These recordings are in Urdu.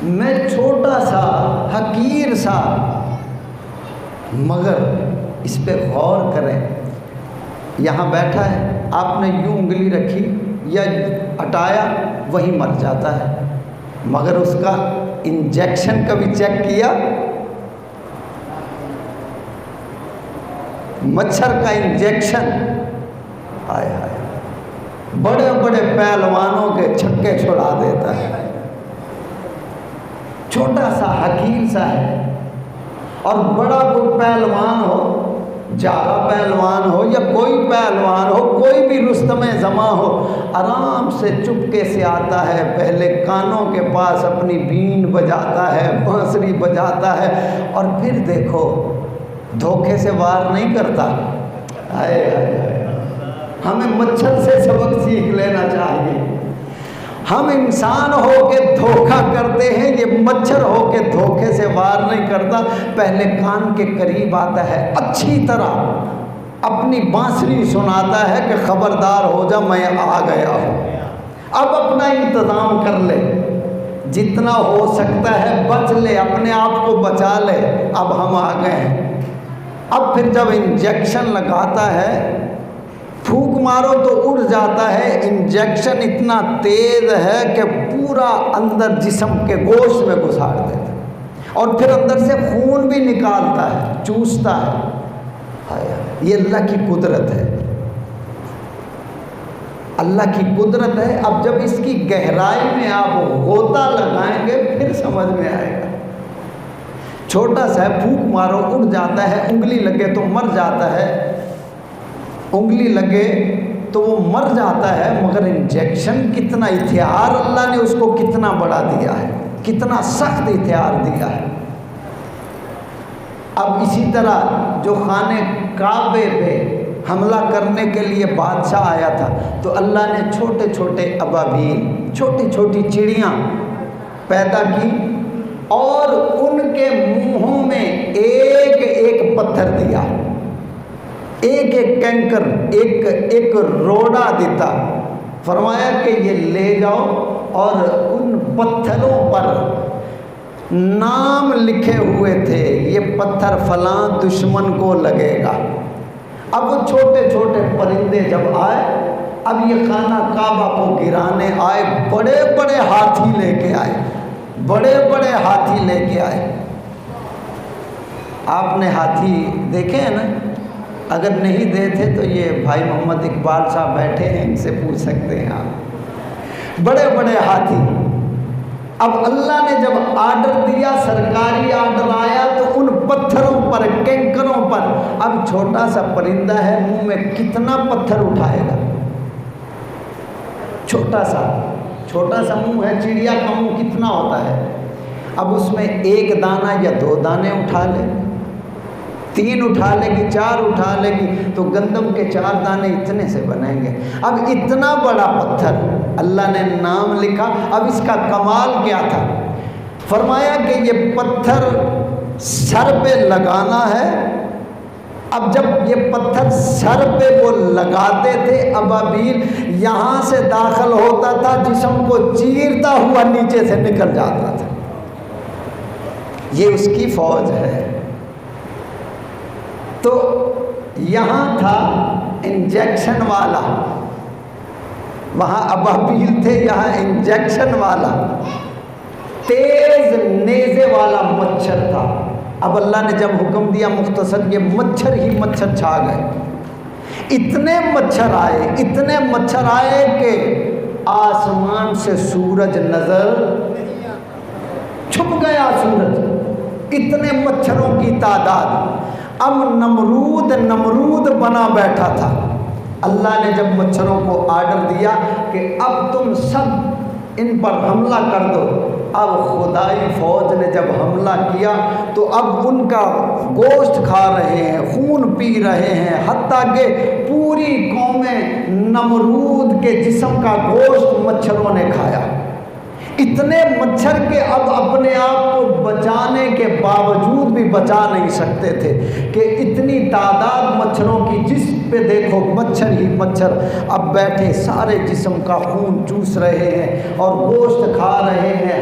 میں چھوٹا سا حقیر سا، مگر اس پہ غور کریں، یہاں بیٹھا ہے، آپ نے یوں انگلی رکھی یا ہٹایا وہی مر جاتا ہے، مگر اس کا انجیکشن کبھی چیک کیا؟ مچھر کا انجیکشن آئے آئے بڑے بڑے پہلوانوں کے چھکے چھڑا دیتا ہے، چھوٹا سا حقیر سا ہے، اور بڑا کوئی پہلوان ہو، جارا پہلوان ہو یا کوئی پہلوان ہو، کوئی بھی رستم زماں ہو، آرام سے چپکے سے آتا ہے، پہلے کانوں کے پاس اپنی بین بجاتا ہے، بانسری بجاتا ہے، اور پھر دیکھو دھوکے سے وار نہیں کرتا۔ آئے آئے آئے، ہمیں مچھر سے سبق سیکھ لینا چاہیے۔ ہم انسان ہو کے دھوکہ کرتے ہیں، یہ مچھر ہو کے دھوکے سے وار نہیں کرتا، پہلے کان کے قریب آتا ہے، اچھی طرح اپنی بانسری سناتا ہے کہ خبردار ہو جا میں آ گیا ہوں، اب اپنا انتظام کر لے، جتنا ہو سکتا ہے بچ لے، اپنے آپ کو بچا لے، اب ہم آ گئے ہیں۔ اب پھر جب انجیکشن لگاتا ہے، پھونک مارو تو اڑ جاتا ہے، انجیکشن اتنا تیز ہے کہ پورا اندر جسم کے گوشت میں گھساڑ دیتا ہے، اور پھر اندر سے خون بھی نکالتا ہے، چوستا ہے۔ یہ اللہ کی قدرت ہے، اللہ کی قدرت ہے۔ اب جب اس کی گہرائی میں آپ غوطہ لگائیں گے پھر سمجھ میں آئے گا۔ چھوٹا سا پھونک مارو اڑ جاتا ہے، انگلی لگے تو مر جاتا ہے، انگلی لگے تو وہ مر جاتا ہے، مگر انجیکشن کتنا ہتھیار اللہ نے اس کو کتنا بڑا دیا ہے، کتنا سخت ہتھیار دیا ہے۔ اب اسی طرح جو خانے کعبے پہ حملہ کرنے کے لیے بادشاہ آیا تھا، تو اللہ نے چھوٹے چھوٹے ابابیل، چھوٹی چھوٹی چڑیاں پیدا کی، اور ان کے منہوں میں ایک ایک پتھر دیا، ایک ایک کینکر، ایک روڑا دیتا، فرمایا کہ یہ لے جاؤ، اور ان پتھروں پر نام لکھے ہوئے تھے، یہ پتھر فلاں دشمن کو لگے گا۔ اب وہ چھوٹے چھوٹے پرندے جب آئے، اب یہ خانہ کعبہ کو گرانے آئے، بڑے بڑے ہاتھی لے کے آئے، بڑے بڑے ہاتھی لے کے آئے۔ آپ نے ہاتھی دیکھے ہیں نا؟ اگر نہیں دے تھے تو یہ بھائی محمد اقبال صاحب بیٹھے ہیں، ان سے پوچھ سکتے ہیں آپ، بڑے بڑے ہاتھی۔ اب اللہ نے جب آرڈر دیا، سرکاری آرڈر آیا، تو ان پتھروں پر، کینکروں پر، اب چھوٹا سا پرندہ ہے، منہ میں کتنا پتھر اٹھائے گا؟ چھوٹا سا منہ ہے، چڑیا کا منہ کتنا ہوتا ہے؟ اب اس میں ایک دانہ یا دو دانے اٹھا لے، 3 اٹھا لے گی، 4 اٹھا لے گی، تو گندم کے 4 دانے اتنے سے بنیں گے۔ اب اتنا بڑا پتھر اللہ نے نام لکھا۔ اب اس کا کمال کیا تھا؟ فرمایا کہ یہ پتھر سر پہ لگانا ہے۔ اب جب یہ پتھر سر پہ وہ لگاتے تھے، ابابیل یہاں سے داخل ہوتا تھا، جسم کو چیرتا ہوا نیچے سے نکل جاتا تھا۔ یہ اس کی فوج ہے۔ تو یہاں تھا انجیکشن والا، وہاں ابابیل تھے، یہاں انجیکشن والا، تیز نیزے والا مچھر تھا۔ اب اللہ نے جب حکم دیا مختصر، یہ مچھر ہی مچھر چھا گئے، اتنے مچھر آئے کہ آسمان سے سورج نظر چھپ گیا، سورج، اتنے مچھروں کی تعداد۔ اب نمرود بنا بیٹھا تھا۔ اللہ نے جب مچھروں کو آرڈر دیا کہ اب تم سب ان پر حملہ کر دو، اب خدائی فوج نے جب حملہ کیا تو اب ان کا گوشت کھا رہے ہیں، خون پی رہے ہیں، حتیٰ کہ پوری قومیں نمرود کے جسم کا گوشت مچھروں نے کھایا۔ اتنے مچھر کے اب اپنے آپ کو بچانے کے باوجود بھی بچا نہیں سکتے تھے کہ اتنی تعداد مچھروں کی، جس پہ دیکھو مچھر ہی مچھر، اب بیٹھے سارے جسم کا خون چوس رہے ہیں اور گوشت کھا رہے ہیں،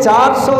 400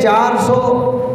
400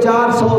400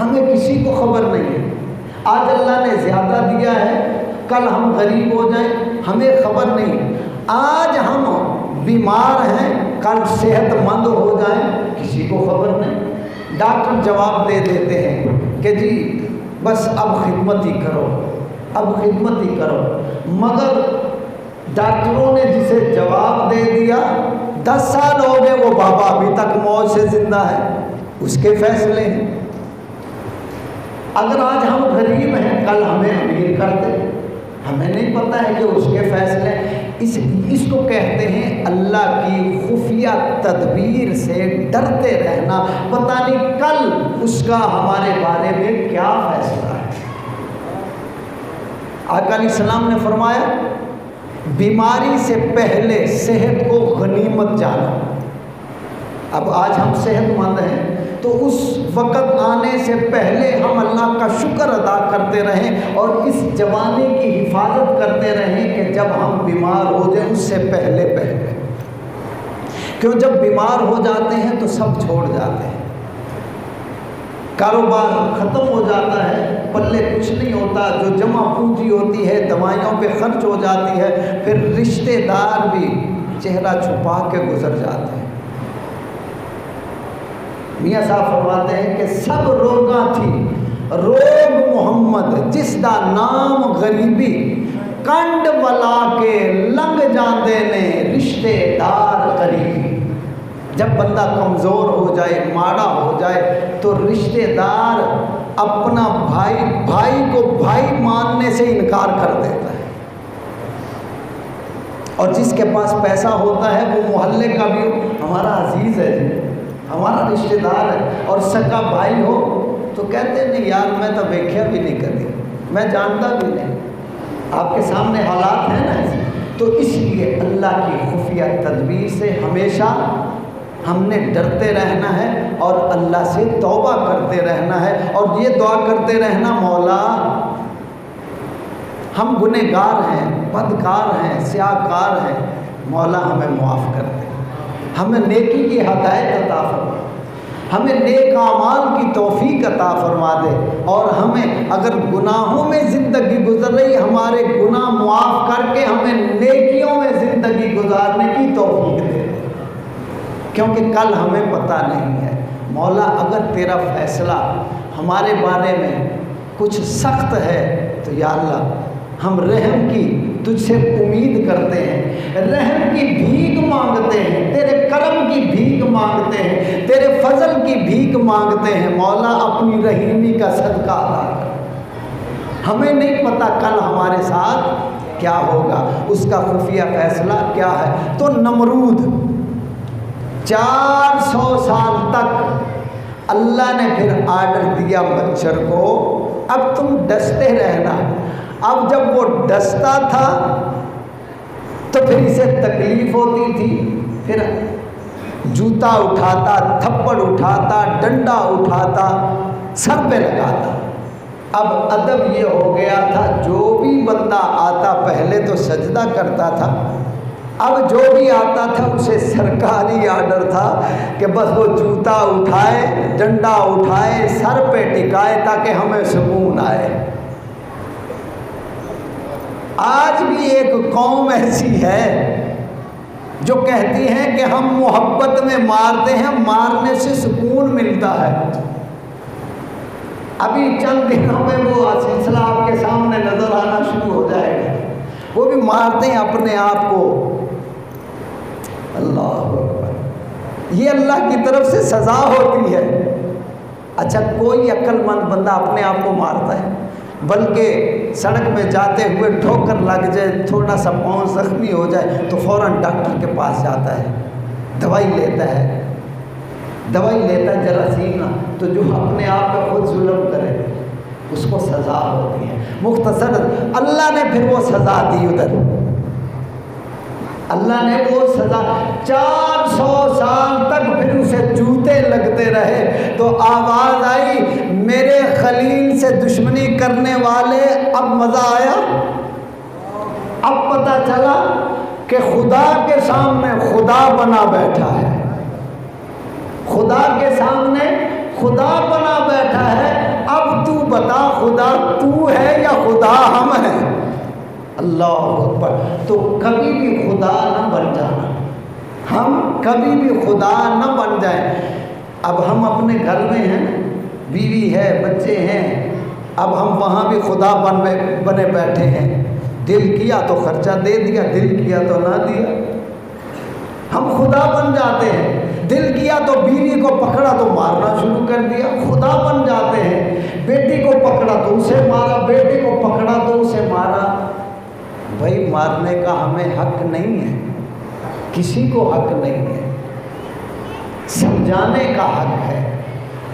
ہمیں کسی کو خبر نہیں ہے۔ آج اللہ نے زیادہ دیا ہے، کل ہم غریب ہو جائیں ہمیں خبر نہیں۔ آج ہم بیمار ہیں، کل صحت مند ہو جائیں کسی کو خبر نہیں۔ ڈاکٹر جواب دے دیتے ہیں کہ جی بس اب خدمت ہی کرو، اب خدمت ہی کرو، مگر ڈاکٹروں نے جسے جواب دے دیا 10 سال ہو گئے وہ بابا ابھی تک موت سے زندہ ہے، اس کے فیصلے ہیں۔ اگر آج ہم غریب ہیں کل ہمیں امیر کر دے، ہمیں نہیں پتہ ہے کہ اس کے فیصلے۔ اس کو کہتے ہیں اللہ کی خفیہ تدبیر سے ڈرتے رہنا، پتہ نہیں کل اس کا ہمارے بارے میں کیا فیصلہ ہے۔ آقا علیہ السلام نے فرمایا بیماری سے پہلے صحت کو غنیمت جانا۔ اب آج ہم صحت مند ہیں تو اس وقت آنے سے پہلے ہم اللہ کا شکر ادا کرتے رہیں اور اس جوانی کی حفاظت کرتے رہیں کہ جب ہم بیمار ہو جائیں اس سے پہلے کیوں جب بیمار ہو جاتے ہیں تو سب چھوڑ جاتے ہیں، کاروبار ختم ہو جاتا ہے، پلے کچھ نہیں ہوتا، جو جمع پونجی ہوتی ہے دوائیوں پہ خرچ ہو جاتی ہے، پھر رشتہ دار بھی چہرہ چھپا کے گزر جاتے ہیں۔ میاں صاحب فرماتے ہیں کہ سب روگاں تھی روگ محمد جس دا نام غریبی، کنڈ ولا کے لنگ جاندے نے رشتے دار قریبی۔ جب بندہ کمزور ہو جائے، ماڑا ہو جائے تو رشتے دار اپنا بھائی کو بھائی ماننے سے انکار کر دیتا ہے، اور جس کے پاس پیسہ ہوتا ہے وہ محلے کا بھی ہمارا عزیز ہے جی، ہمارا رشتہ دار ہے، اور سگا بھائی ہو تو کہتے ہیں نہیں یار میں تو ویکھیا بھی نہیں کری، میں جانتا بھی نہیں، آپ کے سامنے حالات ہیں نا ایسے۔ تو اس لیے اللہ کی خفیہ تدبیر سے ہمیشہ ہم نے ڈرتے رہنا ہے اور اللہ سے توبہ کرتے رہنا ہے، اور یہ دعا کرتے رہنا مولا ہم گنہگار ہیں، بدکار ہیں، سیاہکار ہیں، مولا ہمیں معاف کر دے، ہمیں نیکی کی ہدایت عطا فرما، ہمیں نیک اعمال کی توفیق عطا فرما دے، اور ہمیں اگر گناہوں میں زندگی گزر رہی ہمارے گناہ معاف کر کے ہمیں نیکیوں میں زندگی گزارنے کی توفیق دے، کیونکہ کل ہمیں پتہ نہیں ہے۔ مولا اگر تیرا فیصلہ ہمارے بارے میں کچھ سخت ہے تو یا اللہ ہم رحم کی تجھ سے امید کرتے ہیں، رحم کی بھیک مانگتے ہیں، تیرے کرم کی بھیک مانگتے ہیں، تیرے فضل کی بھیک مانگتے ہیں، مولا اپنی رحیمی کا صدقہ ادا کر۔ ہمیں نہیں پتہ کل ہمارے ساتھ کیا ہوگا، اس کا خفیہ فیصلہ کیا ہے۔ تو نمرود 400 سال تک اللہ نے پھر آرڈر دیا مچھر کو اب تم ڈستے رہنا۔ اب جب وہ ڈستا تھا تو پھر اسے تکلیف ہوتی تھی، پھر جوتا اٹھاتا، تھپڑ اٹھاتا، ڈنڈا اٹھاتا، سر پہ لگاتا۔ اب ادب یہ ہو گیا تھا جو بھی بندہ آتا پہلے تو سجدہ کرتا تھا، اب جو بھی آتا تھا اسے سرکاری آرڈر تھا کہ بس وہ جوتا اٹھائے، ڈنڈا اٹھائے، سر پہ ٹکائے تاکہ ہمیں سکون آئے۔ آج بھی ایک قوم ایسی ہے جو کہتی ہے کہ ہم محبت میں مارتے ہیں، مارنے سے سکون ملتا ہے۔ ابھی چند دنوں میں وہ سلسلہ آپ کے سامنے نظر آنا شروع ہو جائے گا، وہ بھی مارتے ہیں اپنے آپ کو۔ اللہ اکبر، یہ اللہ کی طرف سے سزا ہوتی ہے۔ اچھا کوئی عقل مند بندہ اپنے آپ کو مارتا ہے؟ بلکہ سڑک میں جاتے ہوئے ٹھوکر لگ جائے، تھوڑا سا پاؤں زخمی ہو جائے تو فوراً ڈاکٹر کے پاس جاتا ہے، دوائی لیتا ہے جراثیم نہ، تو جو اپنے آپ پہ خود ظلم کرے اس کو سزا ہوتی ہے۔ مختصر اللہ نے پھر وہ سزا دی، ادھر اللہ نے وہ سزا 400 سال تک پھر اسے جوتے لگتے رہے، تو آواز آئی میرے خلیل سے دشمنی کرنے والے، اب مزہ آیا، اب پتہ چلا کہ خدا کے سامنے خدا بنا بیٹھا ہے، خدا کے سامنے خدا بنا بیٹھا ہے، خدا ہم ہیں۔ اللہ اکبر۔ تو کبھی بھی خدا نہ بن جانا، ہم کبھی بھی خدا نہ بن جائیں۔ اب ہم اپنے گھر میں ہیں، بیوی ہے، بچے ہیں، اب ہم وہاں بھی خدا بنے بیٹھے ہیں۔ دل کیا تو خرچہ دے دیا، دل کیا تو نہ دیا، ہم خدا بن جاتے ہیں۔ دل کیا تو بیوی کو پکڑا تو مارنا شروع کر دیا، خدا بن جاتے ہیں۔ بیٹی کو پکڑا تو اسے مارا، بیٹی کو پکڑا تو اسے مارا۔ بھائی مارنے کا ہمیں حق نہیں ہے، کسی کو حق نہیں ہے، سمجھانے کا حق ہے،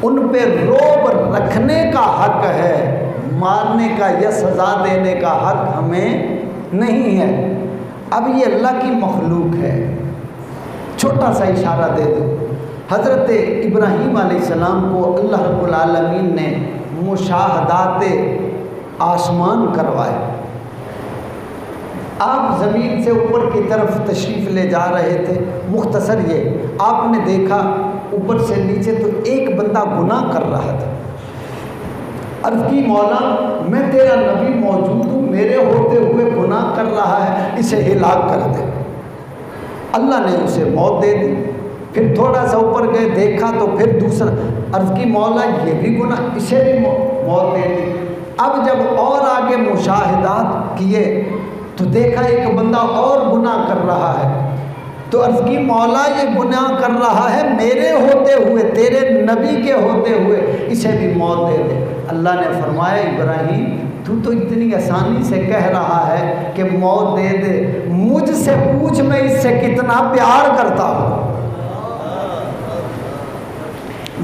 ان پہ رعب رکھنے کا حق ہے، مارنے کا یا سزا دینے کا حق ہمیں نہیں ہے۔ اب یہ اللہ کی مخلوق ہے۔ چھوٹا سا اشارہ دے دو، حضرت ابراہیم علیہ السلام کو اللہ رب العالمین نے مشاہدات آسمان کروائے۔ آپ زمین سے اوپر کی طرف تشریف لے جا رہے تھے، مختصر یہ آپ نے دیکھا اوپر سے نیچے تو ایک بندہ گناہ کر رہا تھا۔ عرض کی مولا میں تیرا نبی موجود ہوں، میرے ہوتے ہوئے گناہ کر رہا ہے، اسے ہلاک کر دے۔ اللہ نے اسے موت دے دی۔ پھر تھوڑا سا اوپر گئے، دیکھا تو پھر دوسرا، عرض کی مولا یہ بھی گناہ، اسے بھی موت دے دی۔ اب جب اور آگے مشاہدات کیے تو دیکھا ایک بندہ اور گناہ کر رہا ہے، تو عرض کی مولا یہ گناہ کر رہا ہے میرے ہوتے ہوئے، تیرے نبی کے ہوتے ہوئے، اسے بھی موت دے دے۔ اللہ نے فرمایا ابراہیم تو اتنی آسانی سے کہہ رہا ہے کہ موت دے دے، مجھ سے پوچھ میں اس سے کتنا پیار کرتا ہوں،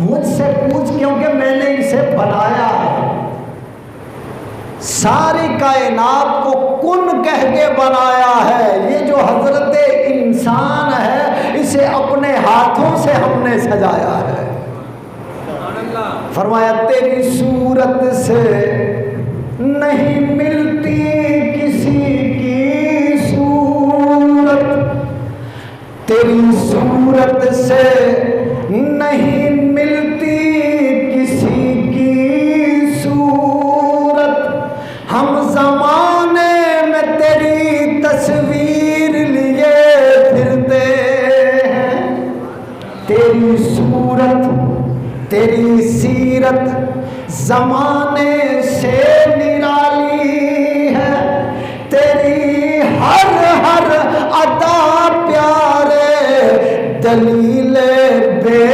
مجھ سے پوچھ کیونکہ میں نے اسے بنایا ہے، ساری کائنات کو کن کہہ کے بنایا ہے۔ یہ جو حضرت انسان ہے اسے اپنے ہاتھوں سے ہم نے سجایا ہے۔ فرمایا تیری صورت سے نہیں ملتی کسی کی صورت، تیری صورت سے نہیں ملتی کسی کی صورت، ہم زمانے میں تیری تصویر لیے پھرتے ہیں، تیری صورت تیری سیرت زمانے سے نرالی ہے، تیری ہر عطا پیارے دلیل بے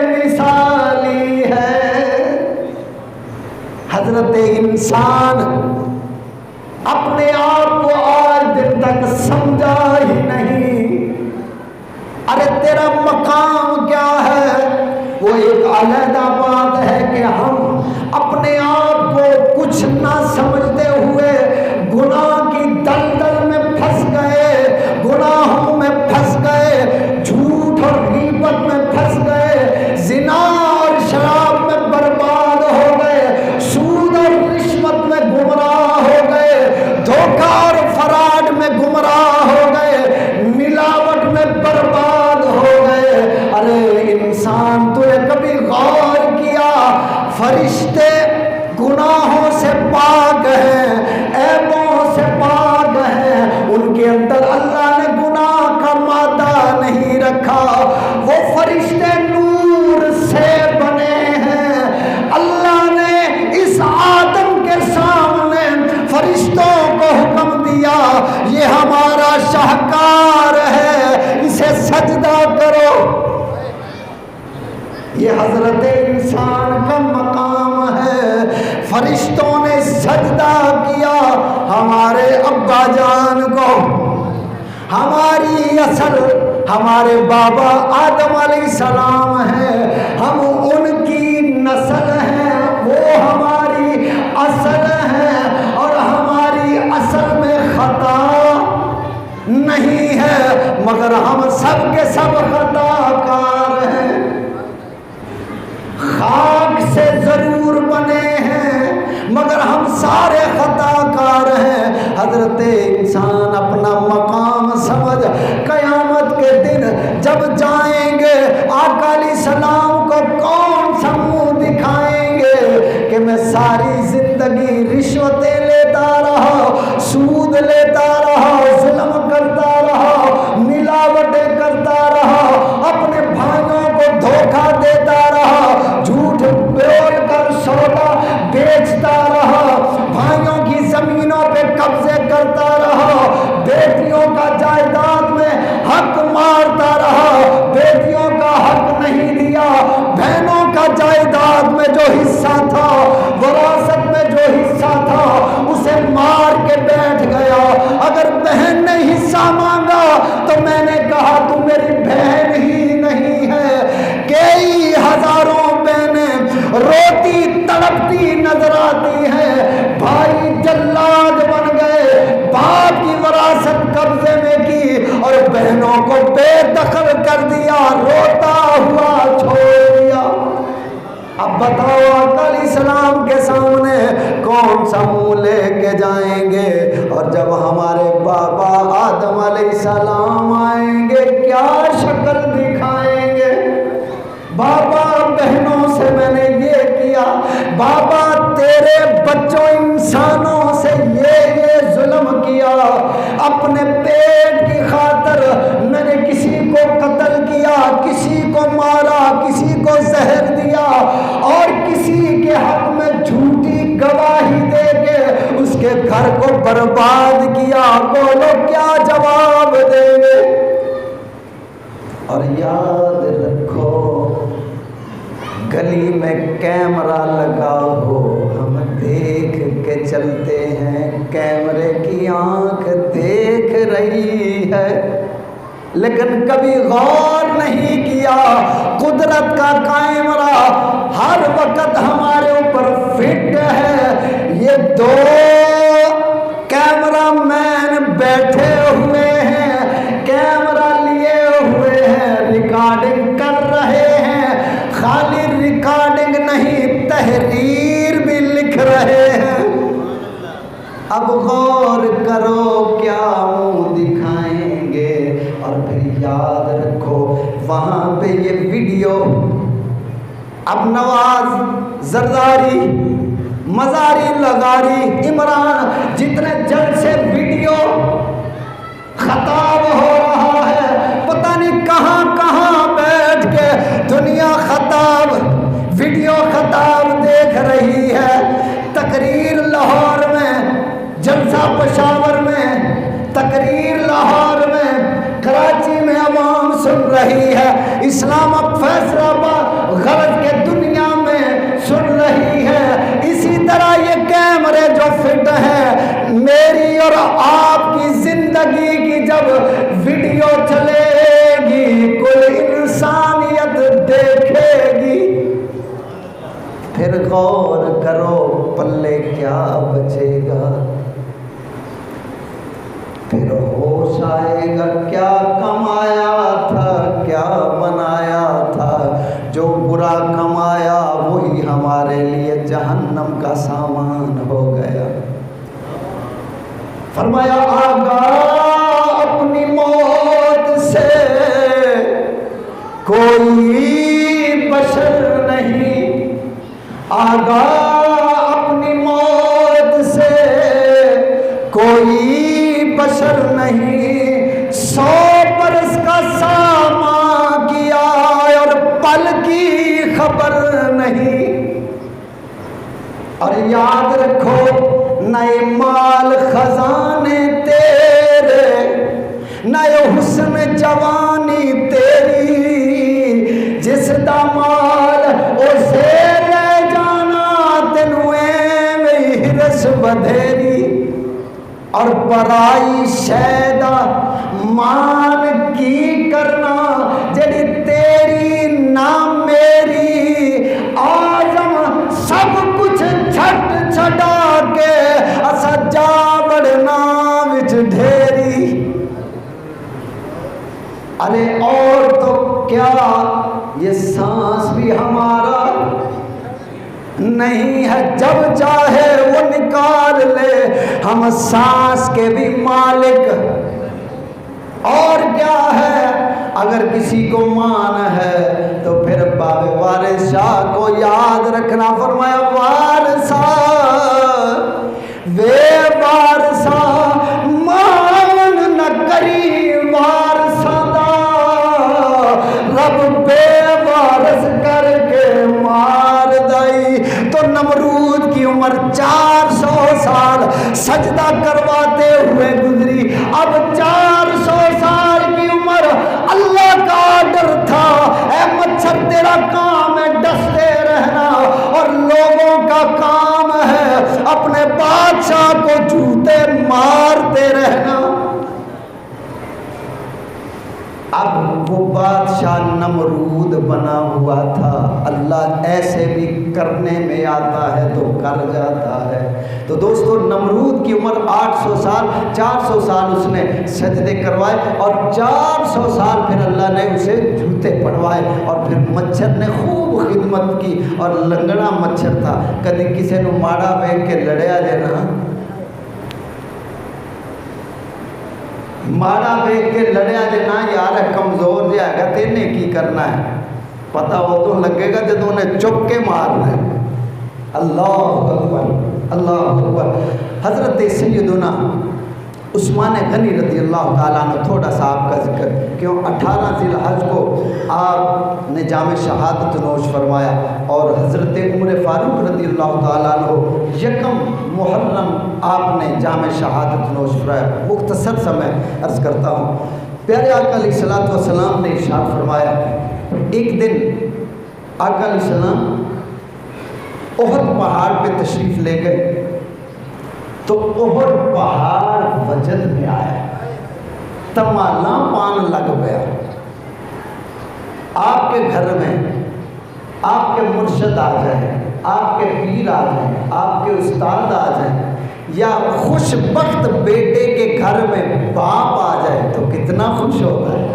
مثالی ہے۔ حضرت انسان اپنے آپ کو آج دن تک سمجھا ہی نہیں۔ ارے تیرا مقام کیا ہے؟ وہ ایک علیحدہ بات ہے کہ ہم اپنے آپ کو کچھ نہ سمجھتے ہوئے گناہ کی دلدل میں پھنس گئے، گناہوں میں پھنس گئے، جھوٹ اور غیبت میں پھنس گئے، زنا اور شراب میں برباد ہو گئے، سود اور رشوت میں گمراہ ہو گئے، دھوکہ اور فراڈ میں گمراہ ہو گئے، ملاوٹ میں برباد ہو گئے۔ ارے انسان تو نے کبھی غور کیا فرشتے گناہوں سے پاک ہیں، عیبوں سے پاک ہیں، ان کے اندر اللہ نے گناہ کا مادہ نہیں رکھا، وہ فرشتے نور سے بنے ہیں۔ اللہ نے اس آدم کے سامنے فرشتوں کو حکم دیا یہ ہمارا شاہکار ہے، اسے سجدہ کرو۔ یہ حضرت انسان کا مقام ہے۔ فرشتوں نے سجدہ کیا ہمارے ابا جان کو، ہماری اصل ہمارے بابا آدم علیہ السلام ہیں، ہم ان کی نسل ہیں، وہ ہماری اصل ہیں، اور ہماری اصل میں خطا نہیں ہے، مگر ہم سب کے سب خطا کار ہیں، خاک سے ضرور بنے ہیں مگر ہم سارے خطا کار ہیں۔ حضرت انسان اپنا مقام سمجھ قیامت کے دن جب جائیں گے آقا علیہ السلام کو کون سا منہ دکھائیں گے کہ میں ساری زندگی رشوتیں لیتا بیچتا رہا، بھائیوں کی زمینوں پہ قبضے کرتا رہا، بیٹیوں کا جائیداد میں حق مارتا رہا، بیٹیوں کا حق نہیں دیا، بہنوں کا جائیداد میں جو حصہ تھا، وراثت میں جو حصہ تھا، اسے مار کے بیٹھ گیا۔ اگر بہن نے حصہ مانگا تو میں نے کہا تو میری بہن ہی نہیں ہے۔ کئی ہزاروں بہنیں روتی تڑپتی نظر آتی ہیں، بھائی جلاد بن گئے، باپ کی وراثت قبضے میں کی اور بہنوں کو بے دخل کر دیا، روتا ہوا چھوڑ دیا۔ اب بتاؤ آقا علیہ السلام کے سامنے کون سا منہ لے کے جائیں گے؟ اور جب ہمارے بابا آدم علیہ السلام آئیں گے کیا شکل دکھائیں گے؟ بابا بہنوں سے میں نے یہ کیا، بابا تیرے بچوں انسانوں سے یہ ظلم کیا، اپنے پیٹ کی خاطر میں نے کسی کو قتل کیا، کسی کو مارا، کسی کو زہر دیا، اور کسی کے حق میں جھوٹی گواہی دے کے اس کے گھر کو برباد کیا۔ بولو کیا جواب دیں گے؟ اور یاد رکھو گلی میں کیمرہ لگا ہو، ہم دیکھ کے چلتے ہیں، کیمرے کی آنکھ دیکھ رہی ہے، لیکن کبھی غور نہیں کیا قدرت کا کیمرہ ہر وقت ہمارے اوپر فٹ ہے۔ یہ دو کیمرہ مین بیٹھے ہوئے ہیں، کیمرہ لیے ہوئے ہیں، ریکارڈنگ کر رہے ہیں، خالی ریکارڈنگ نہیں تحریر بھی لکھ رہے ہیں۔ اب غور کرو کیا منہ دکھائیں گے؟ اور پھر یاد رکھو وہاں پہ یہ ویڈیو، اب نواز زرداری، مزاری لغاری، عمران، جتنے جلسے ویڈیو خطاب ہو رہا ہے، پتہ نہیں کہاں کہاں بیٹھ کے دنیا خطاب، ویڈیو خطاب دیکھ رہی ہے۔ تقریر لاہور میں، جلسہ پشاور میں، تقریر لاہور میں، کراچی میں عوام سن رہی ہے، اسلام آباد، فیصل آباد، غرض کے دنیا میں سن رہی ہے۔ اسی طرح یہ کیمرے جو فٹ ہیں، میری اور آپ کی زندگی کی جب ویڈیو چلے گی، کل انسانیت دیکھے گی، پھر غور کرو پلے کیا بچے گا؟ پھر ہوش آئے گا کیا کمایا تھا، کیا بنایا تھا، جو برا کمایا وہی ہمارے لیے جہنم کا سامان ہو گیا۔ فرمایا آگاہ اپنی موت سے کوئی بشر نہیں، آگاہ اپنی موت سے کوئی بشر نہیں، 100 برس کا سامان کیا اور پل کی خبر نہیں۔ اور یاد رکھو نئے مال خزانے تیرے، نئے حسن جوانی تیری، جس دا مال اسے لے جانا تینوں ایویں ہرس بدھیری، اور برائی شیدا مان کی کرنا جڑی تیری نہ میری، آزم سب کچھ چھٹ چھٹا کے اسا جا بڑنا وچ ڈھیری۔ ارے اور تو کیا یہ سانس بھی ہمارا نہیں ہے، جب چاہے وہ نکال لے، ہم سانس کے بھی مالک۔ اور کیا ہے اگر کسی کو مان ہے تو پھر باب وارث شاہ کو یاد رکھنا۔ فرمایا وارثا وے وارثا مان نہ کری وارثا دا، رب بے وارث کر کے مار دائی۔ تو نمرود کی 400 سال سجدہ کرواتے ہوئے گزری. اب 400 سال کی عمر. اللہ کا آرڈر تھا اے مچھر تیرا کام ہے ڈستے رہنا اور لوگوں کا کام ہے اپنے بادشاہ کو جوتے مارتے رہنا. اب وہ بادشاہ نمرود بنا ہوا تھا. اللہ ایسے بھی کرنے میں آتا ہے تو کر جاتا ہے. تو دوستو نمرود کی عمر 800 سال. 400 سال اس نے سجدے کروائے اور 400 سال پھر اللہ نے اسے جوتے پڑھوائے. اور پھر مچھر نے خوب خدمت کی اور لنگڑا مچھر تھا. کدی کسی نے ماڑا ویک کے لڑیا دینا, ماڑا ویک کے لڑیا دینا یار کمزور جہا ہے تینے کی کرنا ہے, پتہ وہ تو لگے گا جب انہیں چپ کے مارنا ہے. اللہ اکبر اللہ اکبر. حضرت سیدنا عثمان غنی رضی اللہ تعالیٰ عنہ, تھوڑا سا آپ کا ذکر کیوں, 18 ذی الحج کو آپ نے جام شہادت نوش فرمایا اور حضرت عمر فاروق رضی اللہ تعالیٰ عنہ 1 محرم آپ نے جام شہادت نوش فرمایا. مختصر سا میں عرض کرتا ہوں. پیارے آقا علیہ الصلوۃ والسلام نے ارشاد فرمایا, ایک دن آقا علیہ السلام احد پہاڑ پہ تشریف لے گئے تو احد پہاڑ وجد میں آیا, تمالا پان لگ گیا. آپ کے گھر میں آپ کے مرشد آ جائیں, آپ کے پیر آ جائیں, آپ کے استاد آ جائیں, یا خوش بخت بیٹے کے گھر میں باپ آ جائے تو کتنا خوش ہوتا ہے.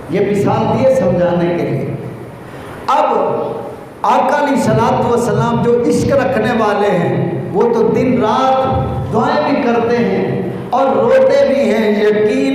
یہ مثال دیے سمجھانے کے لیے. اب آقا علیہ الصلوۃ والسلام جو عشق رکھنے والے ہیں وہ تو دن رات دعائیں بھی کرتے ہیں اور روتے بھی ہیں. یقین